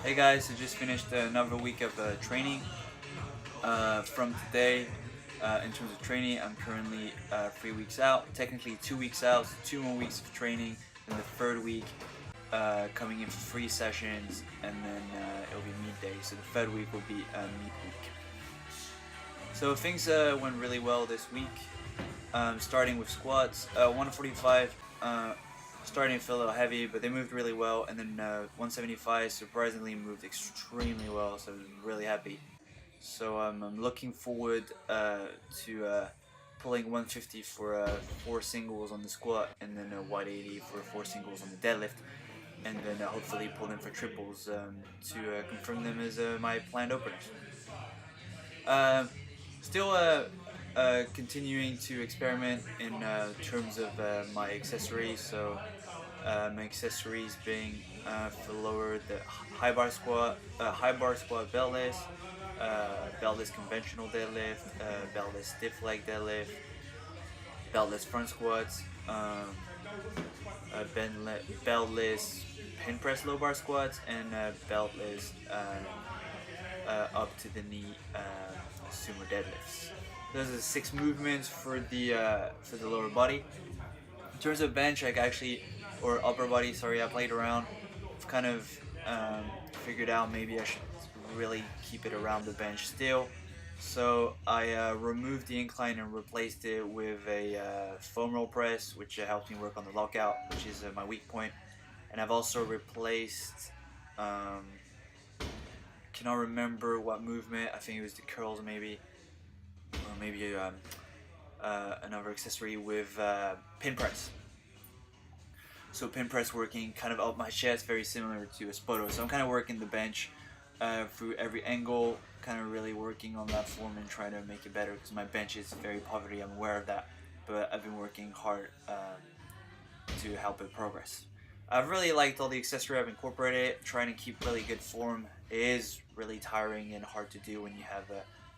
Hey guys, I just finished another week of training. From today, in terms of training, I'm currently 3 weeks out. Technically, 2 weeks out, so 2 more weeks of training. Then the third week, coming in for 3 sessions, and then it'll be meet day. So the third week will be meet week. So things went really well this week. Starting with squats, 145. Starting to feel a little heavy, but they moved really well. And then 175 surprisingly moved extremely well, so I was really happy. So I'm looking forward to pulling 150 for 4 singles on the squat, and then 180 for 4 singles on the deadlift, and then hopefully pull them for triples to confirm them as my planned openers. Um, Still continuing to experiment in terms of my accessories. So my accessories being for lower the high bar squat beltless conventional deadlift, beltless stiff leg deadlift, beltless front squats, beltless pin press low bar squats, and beltless up to the knee sumo deadlifts. Those are 6 movements for the lower body. In terms of bench, I actually or upper body, sorry, I played around. I've kind of figured out maybe I should really keep it around the bench still. So I removed the incline and replaced it with a foam roll press, which helps me work on the lockout, which is my weak point. And I've also replaced um, cannot remember what movement. I think it was the curls maybe, or maybe another accessory with pin press. So pin press working kind of up my chest, very similar to a spoto. So I'm kind of working the bench through every angle, kind of really working on that form and trying to make it better because my bench is very poverty. I'm aware of that, but I've been working hard to help it progress. I've really liked all the accessory I've incorporated, trying to keep really good form. It is really tiring and hard to do when you have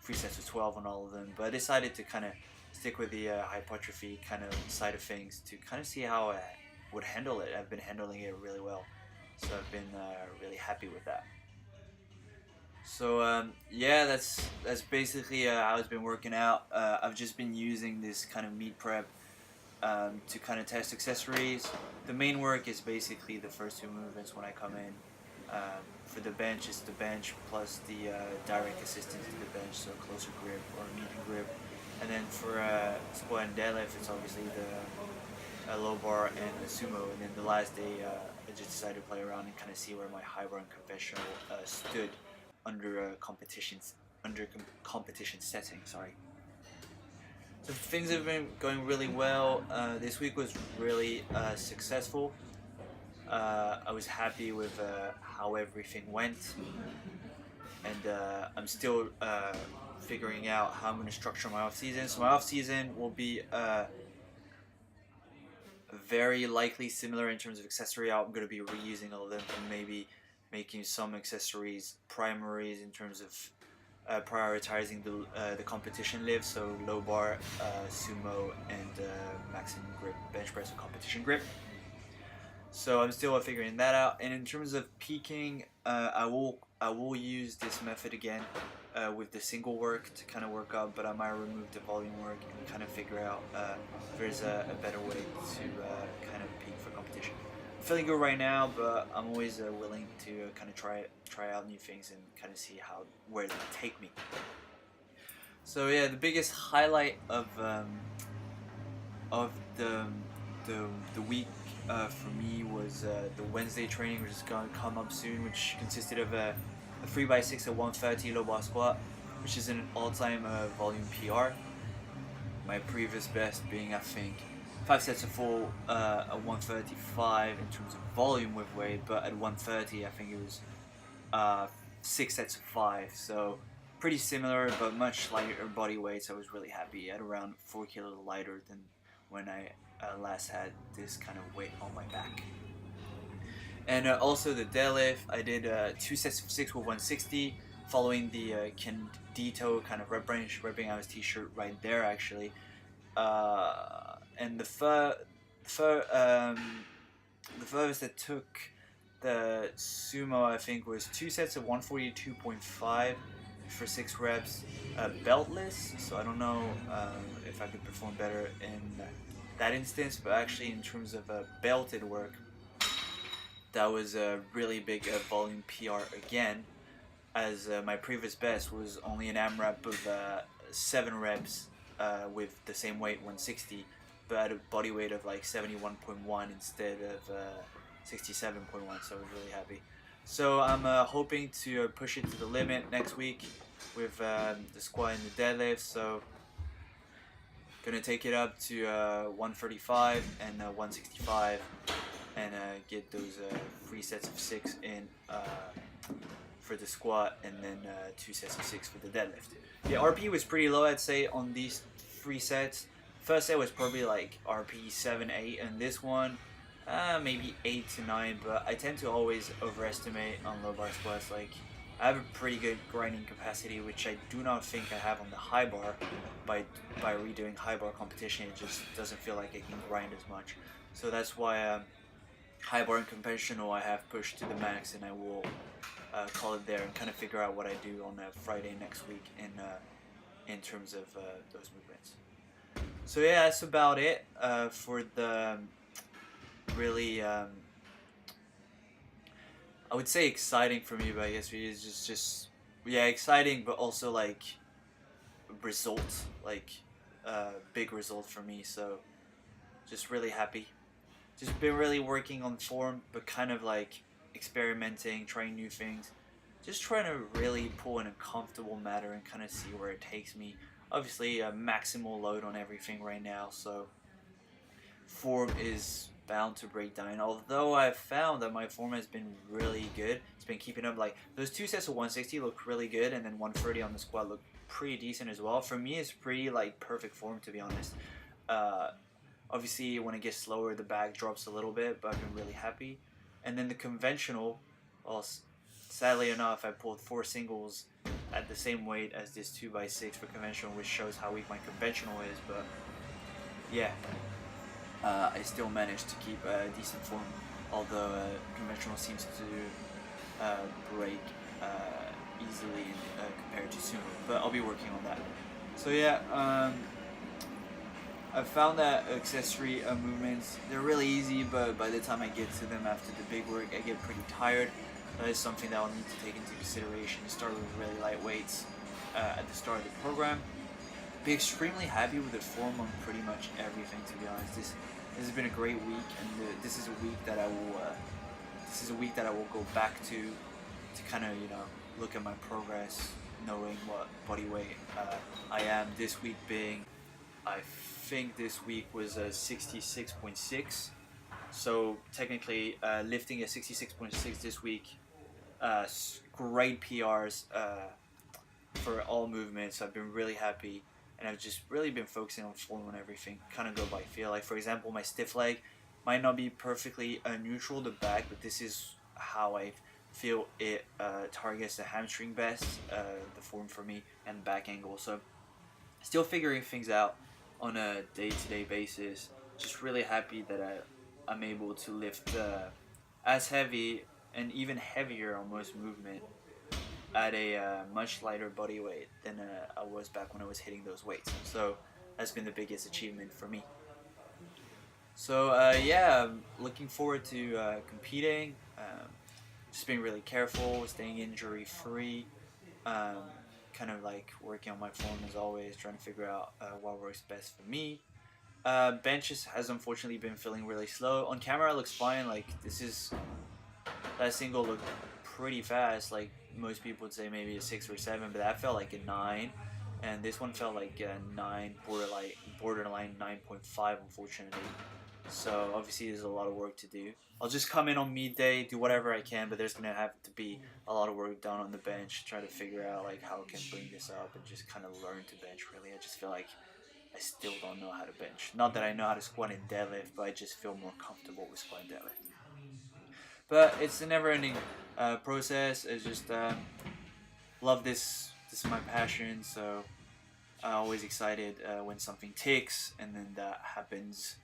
3 sets of 12 on all of them, but I decided to kind of stick with the hypertrophy kind of side of things to kind of see how I would handle it. I've been handling it really well, so I've been really happy with that. So yeah, that's basically how it's been working out. I've just been using this kind of meat prep to kind of test accessories. The main work is basically the first 2 movements when I come in. For the bench, it's the bench plus the direct assistance to the bench, so closer grip or medium grip. And then for squat and deadlift, it's obviously the low bar and the sumo. And then the last day, I just decided to play around and kind of see where my high bar and conventional stood under competition setting. Sorry. So things have been going really well. This week was really successful. I was happy with how everything went, and I'm still figuring out how I'm going to structure my off season. So my off season will be very likely similar in terms of accessory. I'm going to be reusing all of them and maybe making some accessories primaries in terms of prioritizing the competition lift, so low bar, sumo, and maximum grip bench press with competition grip. So I'm still figuring that out. And in terms of peaking, I will use this method again with the single work to kind of work up, but I might remove the volume work and kind of figure out if there's a better way to kind of peak for competition. I'm feeling good right now, but I'm always willing to kind of try out new things and kind of see where they take me. So yeah, the biggest highlight of the week for me was the Wednesday training, which is going to come up soon, which consisted of a 3x6 at 130 low bar squat, which is an all-time volume PR. My previous best being, I think, 5 sets of 4 at 135 in terms of volume with weight, but at 130 I think it was 6 sets of 5. So pretty similar, but much lighter body weight. So I was really happy at around 4 kilos lighter than when I last had this kind of weight on my back. And also the deadlift, I did 2 sets of 6 with 160, following the Candito kind of rep range, repping out his t-shirt right there actually. And the furthest it took The sumo, I think, was 2 sets of 142.5 for 6 reps, beltless. So I don't know if I could perform better in that instance, but actually in terms of belted work, that was a really big volume PR again, as my previous best was only an AMRAP of 7 reps with the same weight, 160, but at a body weight of like 71.1 instead of 67.1, so I was really happy. So I'm hoping to push it to the limit next week with the squat and the deadlift, so gonna take it up to 135 and 165 and get those 3 sets of 6 in for the squat, and then 2 sets of 6 for the deadlift. The RP was pretty low, I'd say, on these 3 sets. First set was probably like RP 7, 8, and this one maybe 8 to 9, but I tend to always overestimate on low bar squats. Like, I have a pretty good grinding capacity, which I do not think I have on the high bar. By redoing high bar competition, it just doesn't feel like I can grind as much. So that's why high bar and conventional I have pushed to the max, and I will call it there and kind of figure out what I do on Friday next week in terms of those movements. So yeah, that's about it for the really I would say exciting for me, but I guess it's just yeah, exciting, but also like result, like big result for me. So just really happy. Just been really working on form, but kind of like experimenting, trying new things. Just trying to really pull in a comfortable manner and kind of see where it takes me. Obviously, a maximal load on everything right now, so form is bound to break down. Although I've found that my form has been really good, it's been keeping up. Like those 2 sets of 160 look really good, and then 130 on the squat look pretty decent as well. For me, it's pretty like perfect form, to be honest. Obviously, when it gets slower, the bag drops a little bit, but I've been really happy. And then the conventional, well, sadly enough, I pulled 4 singles at the same weight as this 2x6 for conventional, which shows how weak my conventional is. But yeah, I still managed to keep a decent form, although conventional seems to break easily compared to sumo. But I'll be working on that. So yeah. I found that accessory movements, they're really easy, but by the time I get to them after the big work, I get pretty tired. That is something that I'll need to take into consideration. Start with really light weights at the start of the program. Be extremely happy with the form on pretty much everything, to be honest. This has been a great week, and this is a week that I will go back to kind of look at my progress, knowing what body weight I am. This week being, I think this week was a 66.6, so technically lifting a 66.6 this week, great PRs for all movements. I've been really happy, and I've just really been focusing on form and everything, kind of go by feel. Like for example, my stiff leg might not be perfectly neutral to back, but this is how I feel it targets the hamstring best, the form for me, and back angle. So still figuring things out on a day-to-day basis. Just really happy that I'm able to lift as heavy and even heavier almost movement at a much lighter body weight than I was back when I was hitting those weights. So that's been the biggest achievement for me. So yeah, I'm looking forward to competing. Just being really careful, staying injury free. Kind of like working on my form as always, trying to figure out what works best for me. Bench has unfortunately been feeling really slow. On camera it looks fine, like that single looked pretty fast, like most people would say maybe a 6 or 7, but that felt like a 9. And this one felt like a 9, borderline 9.5 unfortunately. So obviously there's a lot of work to do. I'll just come in on meet day, do whatever I can, but there's gonna have to be a lot of work done on the bench, try to figure out like how I can bring this up and just kind of learn to bench. Really, I just feel like I still don't know how to bench. Not that I know how to squat and deadlift, but I just feel more comfortable with squat and deadlift. But it's a never-ending process. It's just love this. This is my passion, so I'm always excited when something ticks, and then that happens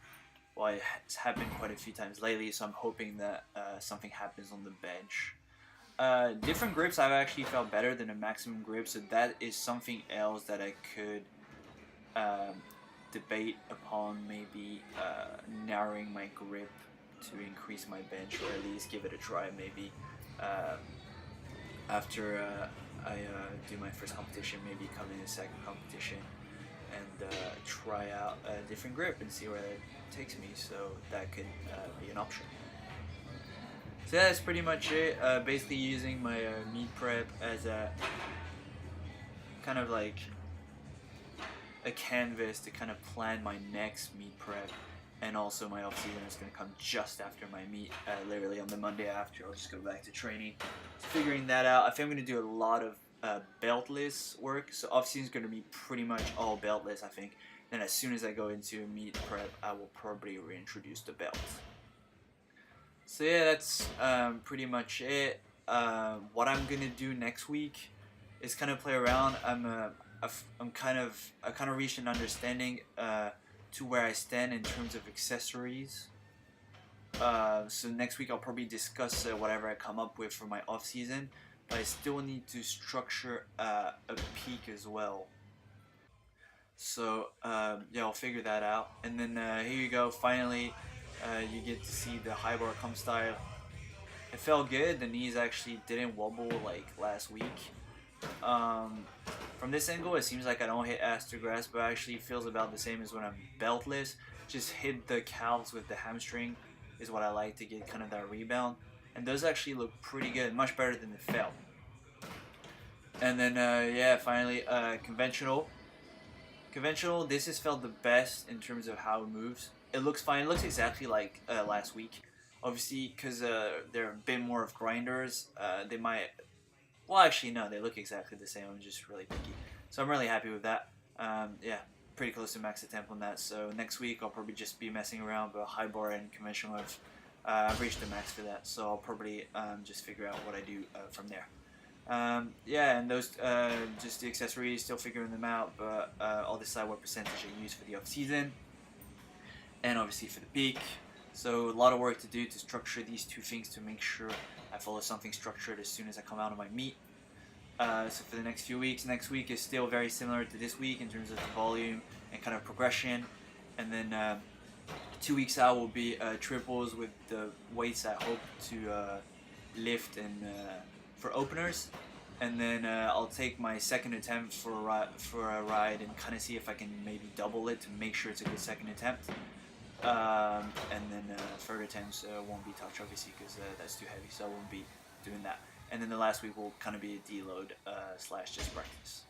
Well, it's happened quite a few times lately, so I'm hoping that something happens on the bench. Different grips I've actually felt better than a maximum grip, so that is something else that I could um, debate upon, maybe narrowing my grip to increase my bench, or at least give it a try maybe uh, after I do my first competition, maybe come in a second competition and try out a different grip and see where it takes me, so that could be an option. So that's pretty much it. Basically using my meat prep as a kind of like a canvas to kind of plan my next meat prep, and also my off season is going to come just after my meet, literally on the Monday after. I'll just go back to training. So figuring that out, I think I'm going to do a lot of beltless work. So off season is going to be pretty much all beltless, I think. And as soon as I go into meet prep, I will probably reintroduce the belt. So yeah, that's pretty much it. What I'm gonna do next week is kind of play around. I kind of reached an understanding to where I stand in terms of accessories. So next week I'll probably discuss whatever I come up with for my off season, but I still need to structure a peak as well. So yeah, I'll figure that out. And then here you go. Finally, you get to see the high bar come style. It felt good. The knees actually didn't wobble like last week. Um, from this angle, it seems like I don't hit ass to grass, but actually feels about the same as when I'm beltless. Just hit the calves with the hamstring is what I like to get kind of that rebound. And those actually look pretty good, much better than the felt. And then yeah, finally conventional. Conventional, this has felt the best in terms of how it moves. It looks fine. It looks exactly like last week. Obviously, because they're a bit more of grinders, they might... Well, actually, no, they look exactly the same. I'm just really picky. So I'm really happy with that. Yeah, pretty close to max attempt on that. So next week, I'll probably just be messing around, but high bar and conventional, I've reached the max for that. So I'll probably just figure out what I do from there. Yeah, and those just the accessories, still figuring them out, but I'll decide what percentage I use for the off season, and obviously for the peak. So a lot of work to do to structure these two things to make sure I follow something structured as soon as I come out of my meet. So for the next few weeks, next week is still very similar to this week in terms of the volume and kind of progression, and then 2 weeks out will be triples with the weights I hope to lift and for openers, and then I'll take my second attempt for a ride and kind of see if I can maybe double it to make sure it's a good second attempt. And then third attempts won't be touch obviously because that's too heavy, so I won't be doing that. And then the last week will kind of be a deload slash just practice.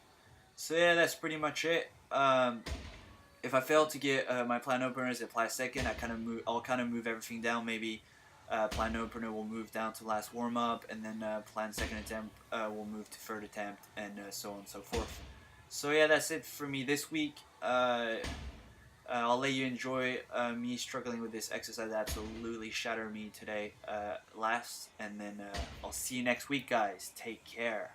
So yeah, that's pretty much it. If I fail to get my plan openers at plan second, I'll kind of move everything down. Maybe plan opener will move down to last warm up, and then plan second attempt will move to third attempt, and so on and so forth. So yeah, that's it for me this week. I'll let you enjoy me struggling with this exercise that absolutely shattered me today last, and then I'll see you next week, guys. Take care.